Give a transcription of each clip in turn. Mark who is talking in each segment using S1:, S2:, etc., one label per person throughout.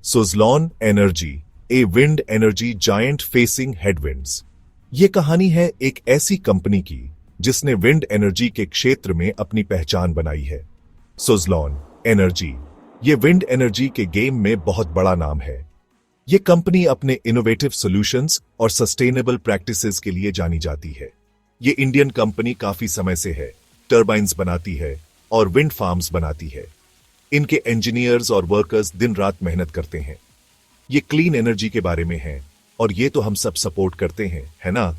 S1: Suzlon energy, a wind energy giant facing headwinds. ये कहानी है एक ऐसी कंपनी की जिसने विंड एनर्जी के क्षेत्र में अपनी पहचान बनाई है। सुज़लॉन एनर्जी ये विंड एनर्जी के गेम में बहुत बड़ा नाम है। ये कंपनी अपने इनोवेटिव सॉल्यूशंस और सस्टेनेबल प्रैक्टिसेस के लिए जानी जाती है। ये इंडियन कंपनी काफी समय से है, टर्बाइन्स बनाती है और विंड फार्म्स बनाती है। इनके इंजीनियर्स और वर्कर्स दिन रात मेहनत करते हैं। ये क्लीन एनर्जी के बारे में है और ये तो हम सब सपोर्ट करते हैं, है ना?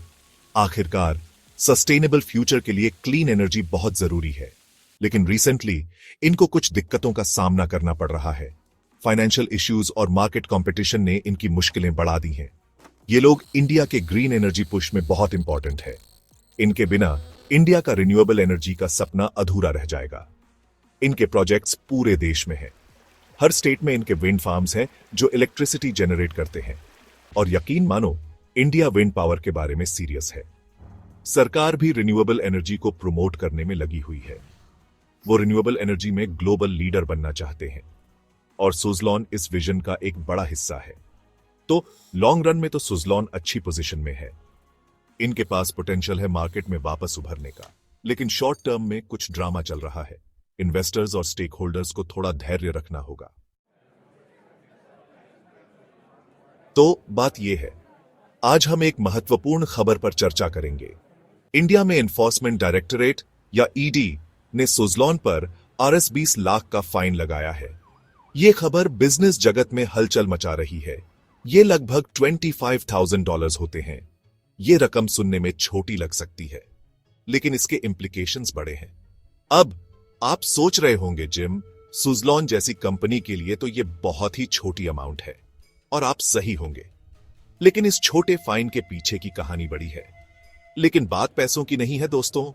S1: आखिरकार सस्टेनेबल फ्यूचर के लिए क्लीन एनर्जी बहुत जरूरी है, लेकिन रिसेंटली इनको कुछ दिक्कतों का सामना करना पड़ रहा है। फाइनेंशियल इश्यूज और मार्केट कंपटीशन ने इनकी मुश्किलें बढ़ा दी हैं। ये लोग इंडिया के ग्रीन एनर्जी पुश में बहुत इंपॉर्टेंट है। इनके बिना इंडिया का रिन्यूएबल एनर्जी का सपना अधूरा रह जाएगा। इनके प्रोजेक्ट्स पूरे देश में हैं। हर स्टेट में इनके विंड फार्म्स हैं जो इलेक्ट्रिसिटी जनरेट करते हैं। और यकीन मानो, इंडिया विंड पावर के बारे में सीरियस है। सरकार भी रिन्यूएबल एनर्जी को प्रमोट करने में लगी हुई है। वो रिन्यूएबल एनर्जी में ग्लोबल लीडर बनना चाहते हैं और सुज़लॉन इस विजन का एक बड़ा हिस्सा है। तो लॉन्ग रन में तो सुज़लॉन अच्छी पोजीशन में है। इनके पास पोटेंशियल है मार्केट में वापस उभरने का, लेकिन शॉर्ट टर्म में कुछ ड्रामा चल रहा है। इन्वेस्टर्स और स्टेक होल्डर्स को थोड़ा धैर्य रखना होगा। तो बात यह है, आज हम एक महत्वपूर्ण खबर पर चर्चा करेंगे। इंडिया में एनफोर्समेंट डायरेक्टरेट या ईडी ने सुज़लॉन पर Rs 20 लाख का फाइन लगाया है। यह खबर बिजनेस जगत में हलचल मचा रही है। यह लगभग $25,000 होते हैं। यह रकम सुनने में छोटी लग सकती है, लेकिन इसके इंप्लीकेशंस बड़े हैं। अब आप सोच रहे होंगे, जिम, सुज़लॉन जैसी कंपनी के लिए तो यह बहुत ही छोटी अमाउंट है, और आप सही होंगे। लेकिन इस छोटे फाइन के पीछे की कहानी बड़ी है। लेकिन बात पैसों की नहीं है दोस्तों।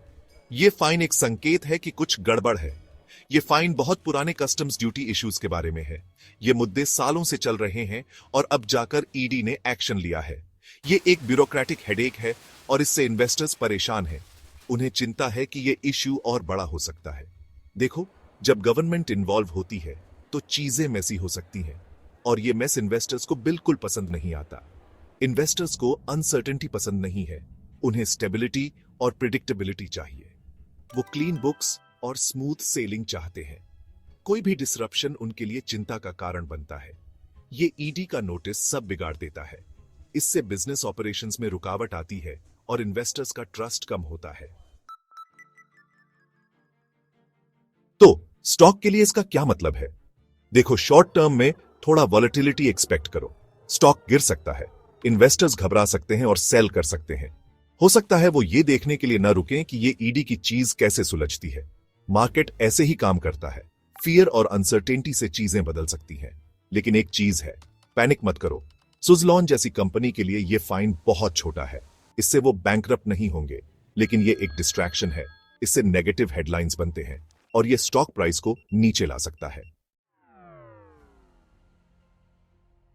S1: यह फाइन एक संकेत है कि कुछ गड़बड़ है। यह फाइन बहुत पुराने कस्टम्स ड्यूटी इश्यूज के बारे में है। यह मुद्दे सालों से चल रहे हैं और अब जाकर ईडी ने एक्शन लिया है। यह एक ब्यूरोक्रेटिक हेडेक है और इससे इन्वेस्टर्स परेशान हैं। उन्हें चिंता है कि यह इश्यू और बड़ा हो सकता है। देखो, जब गवर्नमेंट इन्वॉल्व होती है तो चीजें मैसी हो सकती हैं, और यह मैस इन्वेस्टर्स को बिल्कुल पसंद नहीं आता। इन्वेस्टर्स को अनसर्टेनिटी पसंद नहीं है। उन्हें स्टेबिलिटी और प्रिडिक्टेबिलिटी चाहिए। वो क्लीन बुक्स और स्मूथ सेलिंग चाहते हैं। कोई भी डिसरप्शन उनके लिए चिंता का कारण बनता है। ये ईडी का नोटिस सब बिगाड़ देता है। इससे बिजनेस ऑपरेशंस में रुकावट आती है और इन्वेस्टर्स का ट्रस्ट कम होता है। तो स्टॉक के लिए इसका क्या मतलब है? देखो, शॉर्ट टर्म में थोड़ा वॉलेटिलिटी एक्सपेक्ट करो। स्टॉक गिर सकता है, इन्वेस्टर्स घबरा सकते हैं और सेल कर सकते हैं। हो सकता है वो ये देखने के लिए न रुकें कि ये ईडी की चीज कैसे सुलझती है। मार्केट ऐसे ही काम करता है। फियर और अनसर्टेनिटी से चीजें बदल सकती हैं। लेकिन एक चीज है, पैनिक मत करो। सुज़लॉन जैसी कंपनी के लिए यह फाइन बहुत छोटा है। इससे वो बैंकरप्ट नहीं होंगे, लेकिन यह एक डिस्ट्रैक्शन है। इससे नेगेटिव हेडलाइंस बनते हैं और यह स्टॉक प्राइस को नीचे ला सकता है।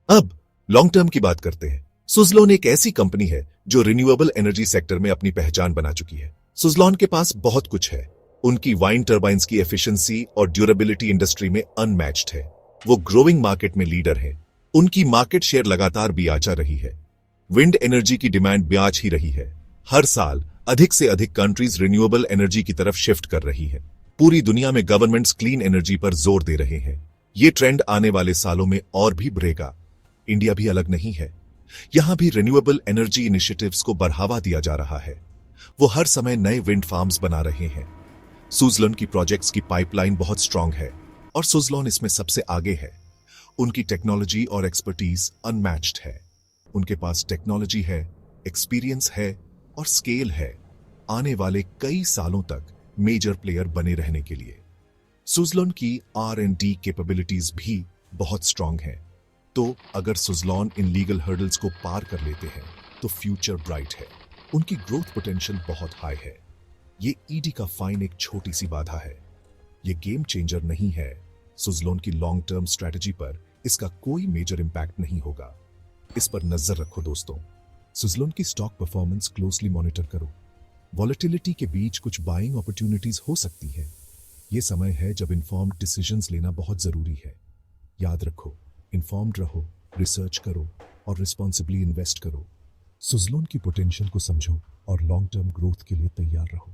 S1: अब लॉन्ग टर्म की बात करते हैं। सुज़लॉन एक ऐसी कंपनी है जो रिन्यूएबल एनर्जी सेक्टर में अपनी पहचान बना चुकी है। सुज़लॉन के पास बहुत कुछ है। उनकी वाइन टर्बाइन्स की एफिशिएंसी और ड्यूरेबिलिटी इंडस्ट्री में अनमैच्ड है। वो ग्रोइंग मार्केट में लीडर है। उनकी मार्केट शेयर लगातार ब्याज रही है। विंड एनर्जी की डिमांड ब्याज ही रही है। हर साल अधिक से अधिक कंट्रीज रिन्यूएबल एनर्जी की तरफ शिफ्ट कर रही है। पूरी दुनिया में गवर्नमेंट्स क्लीन एनर्जी पर जोर दे रहे हैं। ये ट्रेंड आने वाले सालों में और भी बढ़ेगा। इंडिया भी अलग नहीं है। यहां भी रिन्यूएबल एनर्जी इनिशिएटिव्स को बढ़ावा दिया जा रहा है। वो हर समय नए विंड फार्म्स बना रहे हैं। सुज़लॉन की प्रोजेक्ट्स की पाइपलाइन बहुत स्ट्रांग है और सुज़लॉन इसमें सबसे आगे है। उनकी टेक्नोलॉजी और एक्सपर्टीज अनमैच्ड है। उनके पास टेक्नोलॉजी है, एक्सपीरियंस है और स्केल है आने वाले कई सालों तक मेजर प्लेयर बने रहने के लिए। सुज़लॉन की R&D कैपेबिलिटीज भी बहुत स्ट्रांग है। तो अगर सुज़लॉन इन लीगल हर्डल्स को पार कर लेते हैं तो फ्यूचर ब्राइट है। उनकी ग्रोथ पोटेंशियल बहुत हाई है। ये ईडी का फाइन एक छोटी सी बाधा है। ये गेम चेंजर नहीं है। सुज़लॉन की लॉन्ग टर्म स्ट्रेटजी पर इसका कोई मेजर इंपैक्ट नहीं होगा। इस पर नजर रखो दोस्तों। सुज़लॉन की स्टॉक परफॉर्मेंस क्लोजली मॉनिटर करो। वॉलेटिलिटी के बीच कुछ बाइंग अपॉर्चुनिटीज हो सकती है। यह समय है जब इन्फॉर्म्ड डिसीजंस लेना बहुत जरूरी है। याद रखो, इन्फॉर्म्ड रहो, रिसर्च करो और रिस्पॉन्सिबली इन्वेस्ट करो। सुजलोन की पोटेंशियल को समझो और लॉन्ग टर्म ग्रोथ के लिए तैयार रहो।